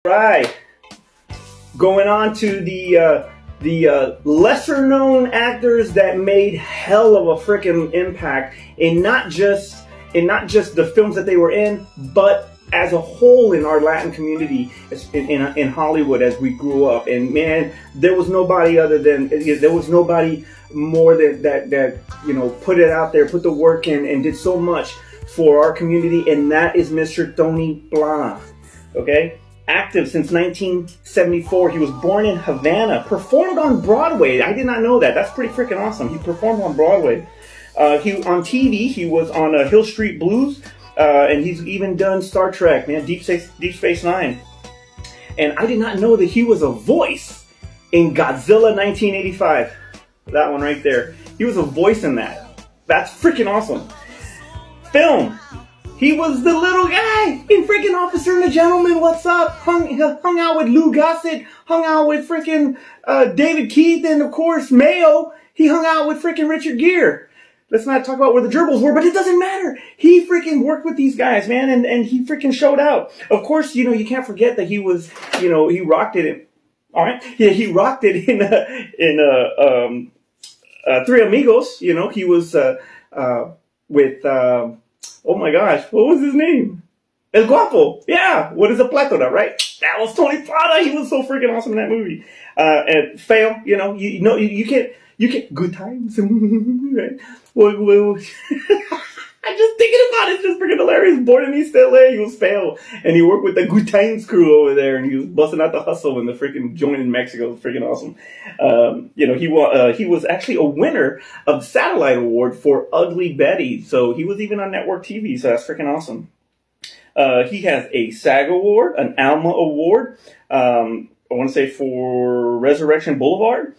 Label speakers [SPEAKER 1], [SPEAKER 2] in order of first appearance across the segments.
[SPEAKER 1] Right. Going on to the lesser known actors that made hell of a freaking impact in not just the films that they were in, but as a whole in our Latin community in Hollywood as we grew up. And man, there was nobody more that put it out there, put the work in, and did so much for our community, and that is Mr. Tony Plana. Okay? Active since 1974. He was born in Havana, performed on Broadway. I did not know that. That's pretty freaking awesome. He performed on Broadway. He on TV. He was on Hill Street Blues, and he's even done Star Trek, man, Deep Space Nine. And I did not know that he was a voice in Godzilla 1985. That one right there. He was a voice in that. That's freaking awesome. Film. He was the little guy in freaking Officer and the Gentleman. What's up? Hung out with Lou Gossett. Hung out with freaking David Keith, and of course Mayo. He hung out with freaking Richard Gere. Let's not talk about where the gerbils were, but it doesn't matter. He freaking worked with these guys, man, and he freaking showed out. Of course, you can't forget that he was, he rocked it in. All right, yeah, he rocked it in Three Amigos. He was with. Oh my gosh, what was his name? El Guapo. Yeah, what is a plethora, right? That was Tony Plana. He was so freaking awesome in that movie. And Fail, you can't good times. Right? Well, I'm just thinking about it. It's just freaking hilarious. Born in East LA, he was Fail, and he worked with the Good Times crew over there, and he was busting out the hustle in the freaking joint in Mexico. It was freaking awesome. He was actually a winner of the Satellite Award for Ugly Betty, so he was even on network TV. So that's freaking awesome. He has a SAG Award, an Alma Award. I want to say for Resurrection Boulevard,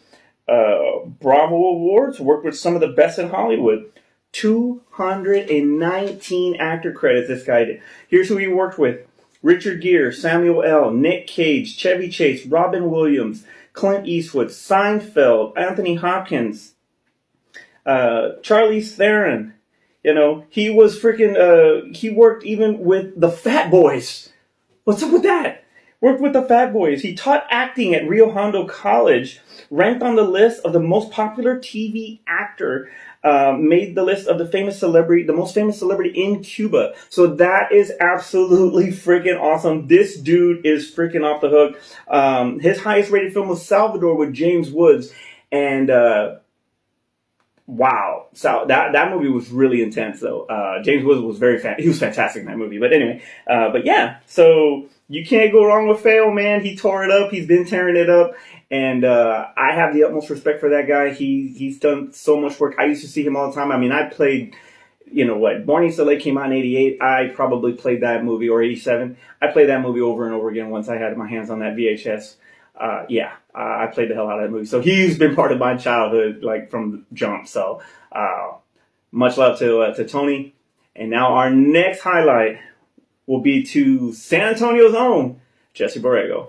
[SPEAKER 1] Bravo Awards. Worked with some of the best in Hollywood. 219 actor credits this guy did. Here's who he worked with: Richard Gere, Samuel L., Nick Cage, Chevy Chase, Robin Williams, Clint Eastwood, Seinfeld, Anthony Hopkins, Charlize Theron. He was freaking, he worked even with the Fat Boys. What's up with that? Worked with the Fat Boys. He taught acting at Rio Hondo College, ranked on the list of the most popular TV actor, made the list of the most famous celebrity in Cuba. So that is absolutely freaking awesome. This dude is freaking off the hook. His highest rated film was Salvador with James Woods. And, wow. So that movie was really intense though. James Woods was he was fantastic in that movie. But anyway, but yeah, so you can't go wrong with Fail, man. He tore it up. He's been tearing it up. And I have the utmost respect for that guy. He's done so much work. I used to see him all the time. I mean, I played, Born in East LA came out in 88. I probably played that movie, or 87. I played that movie over and over again once I had my hands on that VHS. I played the hell out of that movie. So he's been part of my childhood, like from jump. So much love to Tony. And now our next highlight will be to San Antonio's own Jesse Borrego.